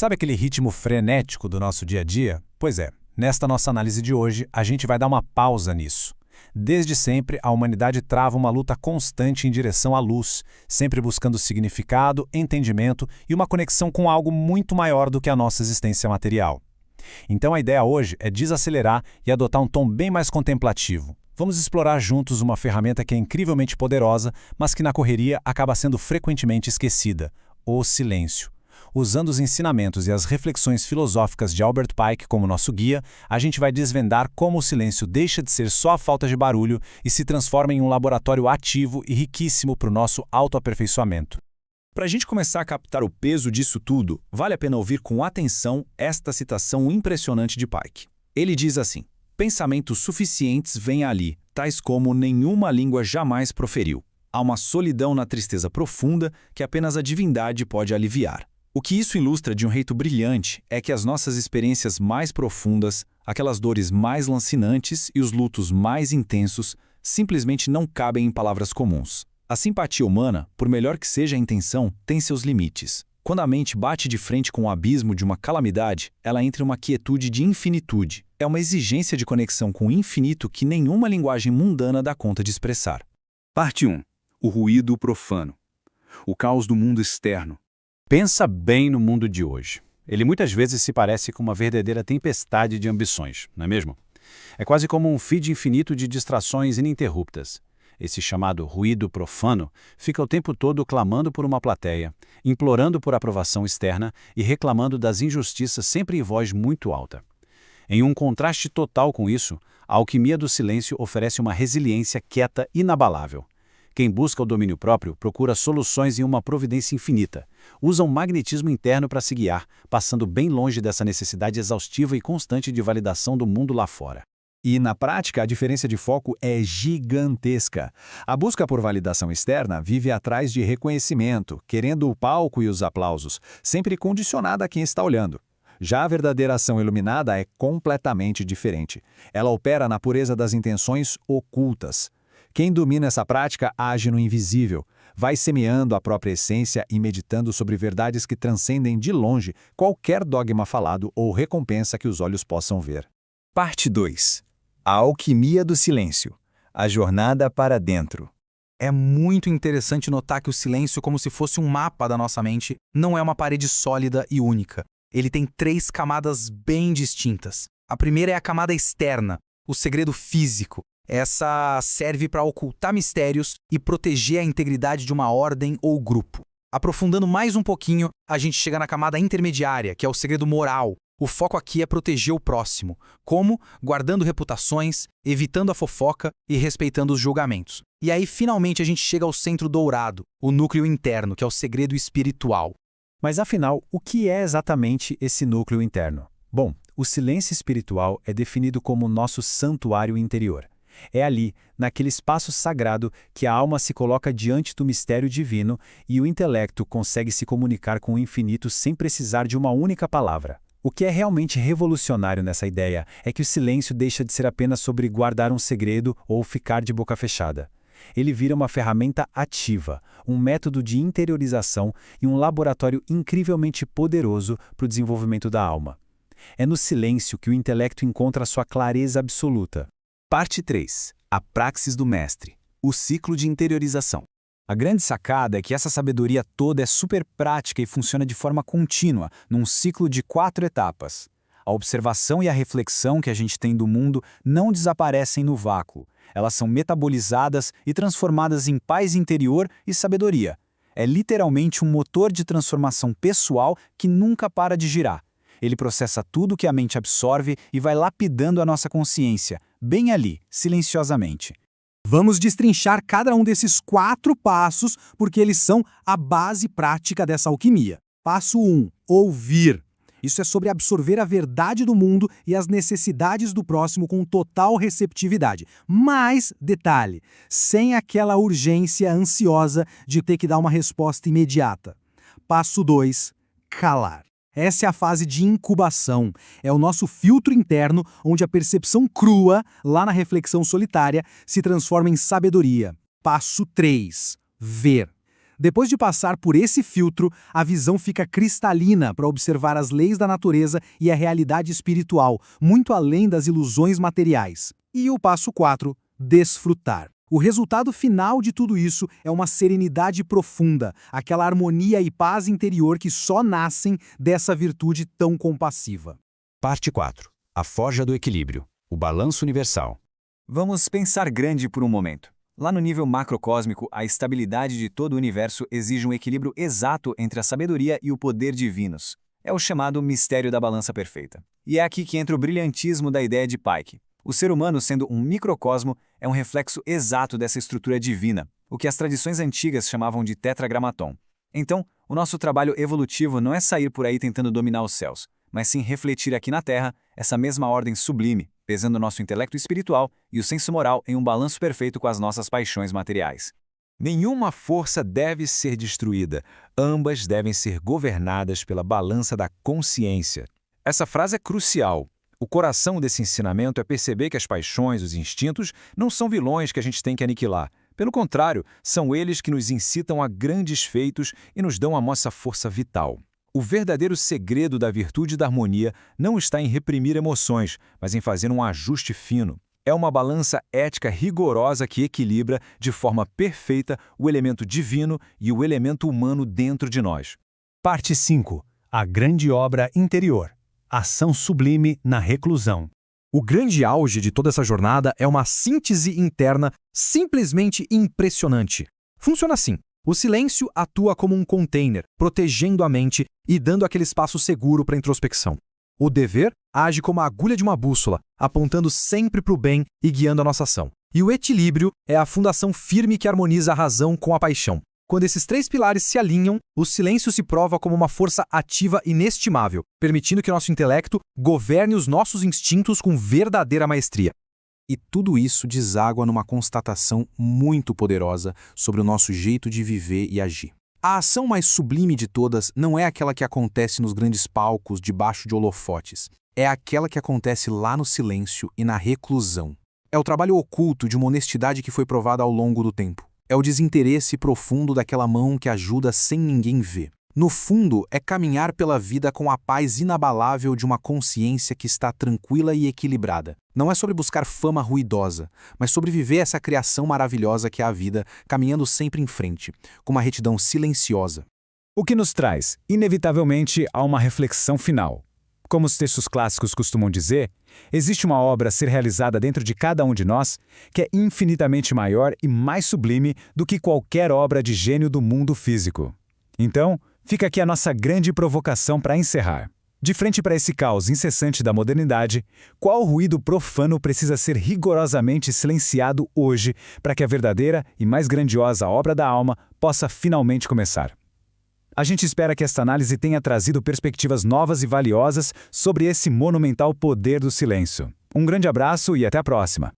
Sabe aquele ritmo frenético do nosso dia a dia? Pois é, nesta nossa análise de hoje, a gente vai dar uma pausa nisso. Desde sempre, a humanidade trava uma luta constante em direção à luz, sempre buscando significado, entendimento e uma conexão com algo muito maior do que a nossa existência material. Então a ideia hoje é desacelerar e adotar um tom bem mais contemplativo. Vamos explorar juntos uma ferramenta que é incrivelmente poderosa, mas que na correria acaba sendo frequentemente esquecida: o silêncio. Usando os ensinamentos e as reflexões filosóficas de Albert Pike como nosso guia, a gente vai desvendar como o silêncio deixa de ser só a falta de barulho e se transforma em um laboratório ativo e riquíssimo para o nosso autoaperfeiçoamento. Para a gente começar a captar o peso disso tudo, vale a pena ouvir com atenção esta citação impressionante de Pike. Ele diz assim: pensamentos suficientes vêm ali, tais como nenhuma língua jamais proferiu. Há uma solidão na tristeza profunda que apenas a divindade pode aliviar. O que isso ilustra de um jeito brilhante é que as nossas experiências mais profundas, aquelas dores mais lancinantes e os lutos mais intensos, simplesmente não cabem em palavras comuns. A simpatia humana, por melhor que seja a intenção, tem seus limites. Quando a mente bate de frente com o abismo de uma calamidade, ela entra em uma quietude de infinitude. É uma exigência de conexão com o infinito que nenhuma linguagem mundana dá conta de expressar. Parte 1. O ruído profano. O caos do mundo externo. Pensa bem no mundo de hoje. Ele muitas vezes se parece com uma verdadeira tempestade de ambições, não é mesmo? É quase como um feed infinito de distrações ininterruptas. Esse chamado ruído profano fica o tempo todo clamando por uma plateia, implorando por aprovação externa e reclamando das injustiças sempre em voz muito alta. Em um contraste total com isso, a alquimia do silêncio oferece uma resiliência quieta inabalável. Quem busca o domínio próprio procura soluções em uma providência infinita. Usa um magnetismo interno para se guiar, passando bem longe dessa necessidade exaustiva e constante de validação do mundo lá fora. E, na prática, a diferença de foco é gigantesca. A busca por validação externa vive atrás de reconhecimento, querendo o palco e os aplausos, sempre condicionada a quem está olhando. Já a verdadeira ação iluminada é completamente diferente. Ela opera na pureza das intenções ocultas. Quem domina essa prática age no invisível, vai semeando a própria essência e meditando sobre verdades que transcendem de longe qualquer dogma falado ou recompensa que os olhos possam ver. Parte 2. A alquimia do silêncio. A jornada para dentro. É muito interessante notar que o silêncio, como se fosse um mapa da nossa mente, não é uma parede sólida e única. Ele tem 3 camadas bem distintas. A primeira é a camada externa, o segredo físico. Essa serve para ocultar mistérios e proteger a integridade de uma ordem ou grupo. Aprofundando mais um pouquinho, a gente chega na camada intermediária, que é o segredo moral. O foco aqui é proteger o próximo. Como? Guardando reputações, evitando a fofoca e respeitando os julgamentos. E aí, finalmente, a gente chega ao centro dourado, o núcleo interno, que é o segredo espiritual. Mas afinal, o que é exatamente esse núcleo interno? Bom, o silêncio espiritual é definido como nosso santuário interior. É ali, naquele espaço sagrado, que a alma se coloca diante do mistério divino e o intelecto consegue se comunicar com o infinito sem precisar de uma única palavra. O que é realmente revolucionário nessa ideia é que o silêncio deixa de ser apenas sobre guardar um segredo ou ficar de boca fechada. Ele vira uma ferramenta ativa, um método de interiorização e um laboratório incrivelmente poderoso para o desenvolvimento da alma. É no silêncio que o intelecto encontra sua clareza absoluta. Parte 3. A praxis do mestre. O ciclo de interiorização. A grande sacada é que essa sabedoria toda é super prática e funciona de forma contínua, num ciclo de 4 etapas. A observação e a reflexão que a gente tem do mundo não desaparecem no vácuo. Elas são metabolizadas e transformadas em paz interior e sabedoria. É literalmente um motor de transformação pessoal que nunca para de girar. Ele processa tudo que a mente absorve e vai lapidando a nossa consciência, bem ali, silenciosamente. Vamos destrinchar cada um desses 4 passos, porque eles são a base prática dessa alquimia. Passo 1. Ouvir. Isso é sobre absorver a verdade do mundo e as necessidades do próximo com total receptividade. Mas, detalhe, sem aquela urgência ansiosa de ter que dar uma resposta imediata. Passo 2. Calar. Essa é a fase de incubação. É o nosso filtro interno, onde a percepção crua, lá na reflexão solitária, se transforma em sabedoria. Passo 3. Ver. Depois de passar por esse filtro, a visão fica cristalina para observar as leis da natureza e a realidade espiritual, muito além das ilusões materiais. E o passo 4, desfrutar. O resultado final de tudo isso é uma serenidade profunda, aquela harmonia e paz interior que só nascem dessa virtude tão compassiva. Parte 4. A forja do equilíbrio. O balanço universal. Vamos pensar grande por um momento. Lá no nível macrocósmico, a estabilidade de todo o universo exige um equilíbrio exato entre a sabedoria e o poder divinos. É o chamado mistério da balança perfeita. E é aqui que entra o brilhantismo da ideia de Pike. O ser humano, sendo um microcosmo, é um reflexo exato dessa estrutura divina, o que as tradições antigas chamavam de tetragramaton. Então, o nosso trabalho evolutivo não é sair por aí tentando dominar os céus, mas sim refletir aqui na Terra essa mesma ordem sublime, pesando o nosso intelecto espiritual e o senso moral em um balanço perfeito com as nossas paixões materiais. Nenhuma força deve ser destruída, ambas devem ser governadas pela balança da consciência. Essa frase é crucial. O coração desse ensinamento é perceber que as paixões, os instintos, não são vilões que a gente tem que aniquilar. Pelo contrário, são eles que nos incitam a grandes feitos e nos dão a nossa força vital. O verdadeiro segredo da virtude da harmonia não está em reprimir emoções, mas em fazer um ajuste fino. É uma balança ética rigorosa que equilibra de forma perfeita o elemento divino e o elemento humano dentro de nós. Parte 5. A grande obra interior. Ação sublime na reclusão. O grande auge de toda essa jornada é uma síntese interna simplesmente impressionante. Funciona assim. O silêncio atua como um container, protegendo a mente e dando aquele espaço seguro para a introspecção. O dever age como a agulha de uma bússola, apontando sempre para o bem e guiando a nossa ação. E o equilíbrio é a fundação firme que harmoniza a razão com a paixão. Quando esses três pilares se alinham, o silêncio se prova como uma força ativa inestimável, permitindo que nosso intelecto governe os nossos instintos com verdadeira maestria. E tudo isso deságua numa constatação muito poderosa sobre o nosso jeito de viver e agir. A ação mais sublime de todas não é aquela que acontece nos grandes palcos debaixo de holofotes. É aquela que acontece lá no silêncio e na reclusão. É o trabalho oculto de uma honestidade que foi provada ao longo do tempo. É o desinteresse profundo daquela mão que ajuda sem ninguém ver. No fundo, é caminhar pela vida com a paz inabalável de uma consciência que está tranquila e equilibrada. Não é sobre buscar fama ruidosa, mas sobre viver essa criação maravilhosa que é a vida, caminhando sempre em frente, com uma retidão silenciosa. O que nos traz, inevitavelmente, a uma reflexão final. Como os textos clássicos costumam dizer, existe uma obra a ser realizada dentro de cada um de nós que é infinitamente maior e mais sublime do que qualquer obra de gênio do mundo físico. Então, fica aqui a nossa grande provocação para encerrar. De frente para esse caos incessante da modernidade, qual ruído profano precisa ser rigorosamente silenciado hoje para que a verdadeira e mais grandiosa obra da alma possa finalmente começar? A gente espera que esta análise tenha trazido perspectivas novas e valiosas sobre esse monumental poder do silêncio. Um grande abraço e até a próxima!